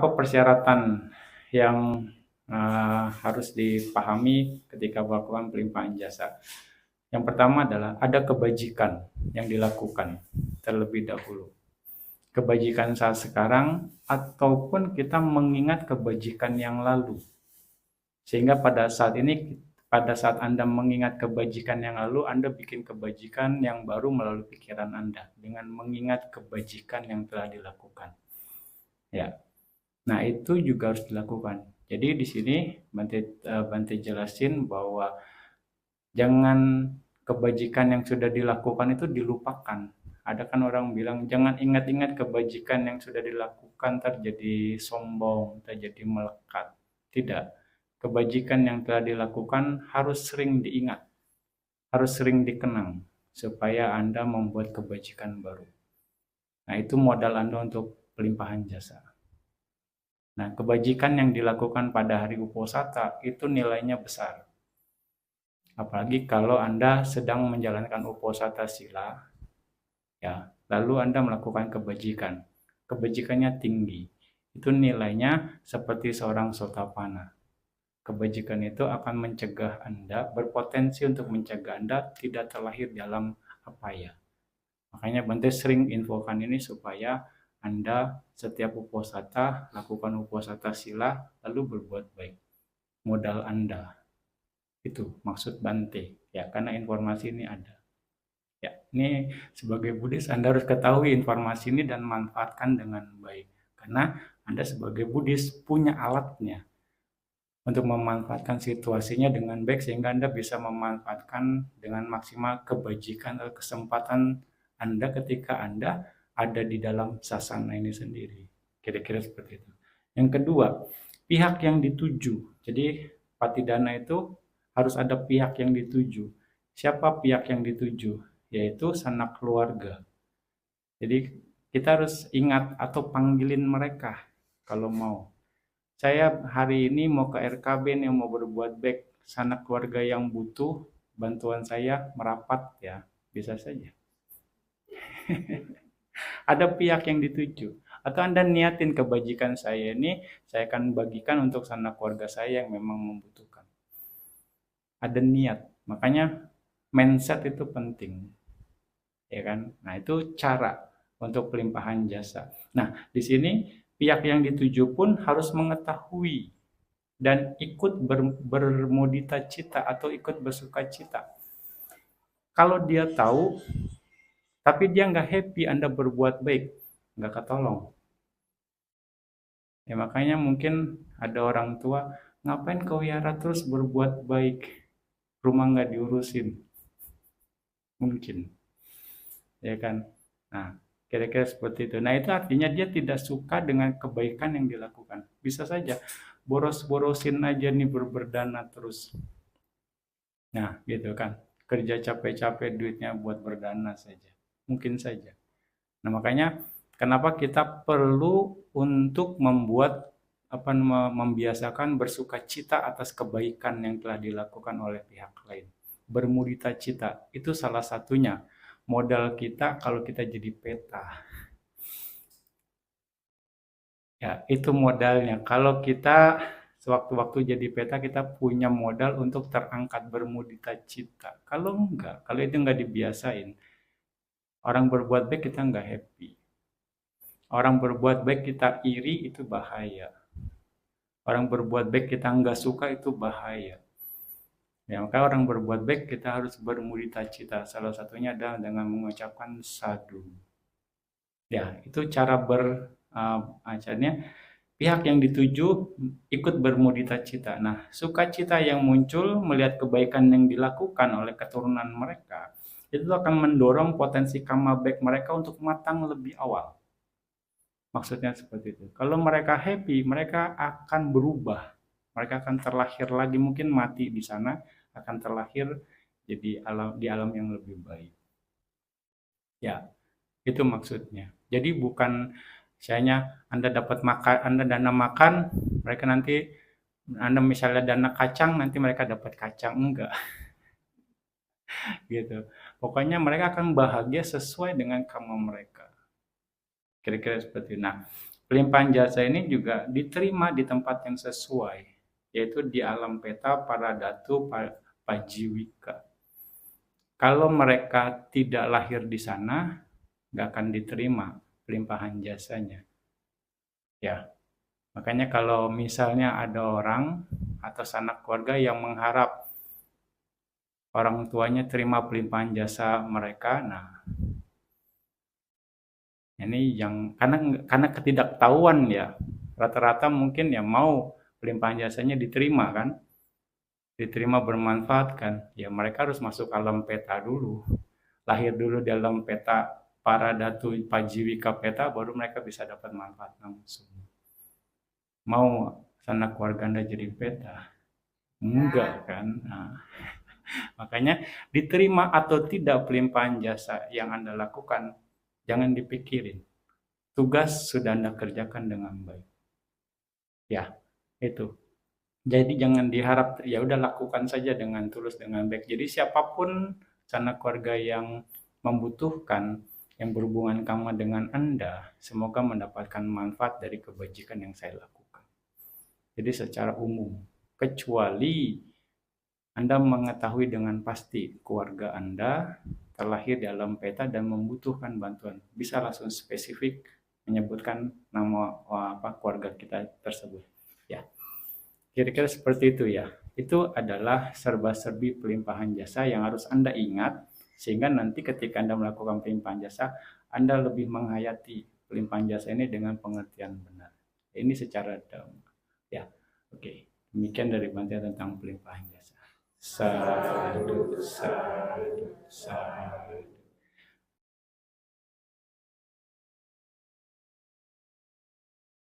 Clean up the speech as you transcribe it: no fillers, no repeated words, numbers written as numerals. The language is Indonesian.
apa persyaratan yang harus dipahami ketika melakukan pelimpahan jasa? Yang pertama adalah ada kebajikan yang dilakukan terlebih dahulu. Kebajikan saat sekarang ataupun kita mengingat kebajikan yang lalu. Sehingga pada saat ini, pada saat Anda mengingat kebajikan yang lalu, Anda bikin kebajikan yang baru melalui pikiran Anda dengan mengingat kebajikan yang telah dilakukan. Ya. Nah, itu juga harus dilakukan. Jadi di sini Bante jelasin bahwa jangan kebajikan yang sudah dilakukan itu dilupakan. Ada kan orang bilang jangan ingat-ingat kebajikan yang sudah dilakukan terjadi sombong, terjadi melekat. Tidak. Kebajikan yang telah dilakukan harus sering diingat, harus sering dikenang supaya Anda membuat kebajikan baru. Nah, itu modal Anda untuk pelimpahan jasa. Nah, kebajikan yang dilakukan pada hari Uposatha itu nilainya besar. Apalagi kalau Anda sedang menjalankan Uposatha Sila, ya, lalu Anda melakukan kebajikan. Kebajikannya tinggi. Itu nilainya seperti seorang Sotapanna. Kebajikan itu akan mencegah Anda, berpotensi untuk mencegah Anda tidak terlahir dalam apaya. Makanya Bante sering infokan ini supaya Anda setiap Uposatha, lakukan Uposatha Sila, lalu berbuat baik. Modal Anda. Itu maksud Bante. Ya, karena informasi ini ada. Ya, ini sebagai Buddhis Anda harus ketahui informasi ini dan manfaatkan dengan baik. Karena Anda sebagai Buddhis punya alatnya untuk memanfaatkan situasinya dengan baik sehingga Anda bisa memanfaatkan dengan maksimal kebajikan atau kesempatan Anda ketika Anda ada di dalam sasana ini sendiri. Kira-kira seperti itu. Yang kedua, pihak yang dituju. Jadi patidana itu harus ada pihak yang dituju. Siapa pihak yang dituju? Yaitu sanak keluarga. Jadi kita harus ingat atau panggilin mereka kalau mau. Saya hari ini mau ke RKB nih, mau berbuat baik, sanak keluarga yang butuh bantuan saya merapat ya, bisa saja. Ada pihak yang dituju. Atau Anda niatin kebajikan saya ini, saya akan bagikan untuk sanak keluarga saya yang memang membutuhkan. Ada niat, makanya mindset itu penting. Ya kan? Nah, itu cara untuk pelimpahan jasa. Nah, di sini pihak yang dituju pun harus mengetahui dan ikut bermudita cita atau ikut bersuka cita. Kalau dia tahu, tapi dia nggak happy Anda berbuat baik, nggak ketolong. Ya makanya mungkin ada orang tua, ngapain kau Yara terus berbuat baik, rumah nggak diurusin. Mungkin. Ya kan? Nah, kira-kira seperti itu. Nah, itu artinya dia tidak suka dengan kebaikan yang dilakukan. Bisa saja boros-borosin aja nih berdana terus. Nah, gitu kan. Kerja capek-capek duitnya buat berdana saja. Mungkin saja. Nah, makanya kenapa kita perlu untuk membiasakan bersuka cita atas kebaikan yang telah dilakukan oleh pihak lain. Bermudita cita, itu salah satunya. Modal kita kalau kita jadi peta. Ya, itu modalnya. Kalau kita sewaktu-waktu jadi peta, kita punya modal untuk terangkat bermudita cita. Kalau enggak, kalau itu enggak dibiasain, orang berbuat baik kita enggak happy. Orang berbuat baik kita iri, itu bahaya. Orang berbuat baik kita enggak suka, itu bahaya. Ya, maka orang berbuat baik kita harus bermudita cita. Salah satunya adalah dengan mengucapkan sadhu. Ya, itu cara acaranya. Pihak yang dituju ikut bermudita cita. Nah, sukacita yang muncul melihat kebaikan yang dilakukan oleh keturunan mereka, itu akan mendorong potensi karma baik mereka untuk matang lebih awal. Maksudnya seperti itu. Kalau mereka happy, mereka akan berubah. Mereka akan terlahir lagi, mungkin mati di sana, akan terlahir jadi di alam yang lebih baik. Ya, itu maksudnya. Jadi bukan misalnya Anda dapat makan, Anda dana makan, mereka nanti Anda misalnya dana kacang, nanti mereka dapat kacang, enggak gitu. Pokoknya mereka akan bahagia sesuai dengan karma mereka. Kira-kira seperti itu. Nah, Pelimpahan jasa ini juga diterima di tempat yang sesuai, yaitu di alam peta para datu pajiwika. Kalau mereka tidak lahir di sana, nggak akan diterima pelimpahan jasanya. Ya, makanya kalau misalnya ada orang atau sanak keluarga yang mengharap orang tuanya terima pelimpahan jasa mereka, nah ini yang karena ketidaktahuan ya, rata-rata mungkin ya mau pelimpahan jasanya diterima kan, diterima bermanfaat kan, ya mereka harus masuk alam peta dulu, lahir dulu dalam peta para datu pajiwika peta, baru mereka bisa dapat manfaat langsung. Mau sanak keluarga Anda jadi peta? Enggak kan? Nah, makanya diterima atau tidak pelimpahan jasa yang Anda lakukan, jangan dipikirin. Tugas sudah Anda kerjakan dengan baik. Ya, itu. Jadi jangan diharap ya udah lakukan saja dengan tulus dengan baik. Jadi siapapun sanak keluarga yang membutuhkan yang berhubungan karma dengan Anda, semoga mendapatkan manfaat dari kebajikan yang saya lakukan. Jadi secara umum, kecuali Anda mengetahui dengan pasti keluarga Anda terlahir dalam peta dan membutuhkan bantuan, bisa langsung spesifik menyebutkan nama keluarga kita tersebut. Ya. Kira-kira seperti itu ya. Itu adalah serba-serbi pelimpahan jasa yang harus Anda ingat, sehingga nanti ketika Anda melakukan pelimpahan jasa, Anda lebih menghayati pelimpahan jasa ini dengan pengertian benar. Ini secara dalam. Ya, oke. Demikian dari Bante tentang pelimpahan jasa. Sadu, sadu, sadu.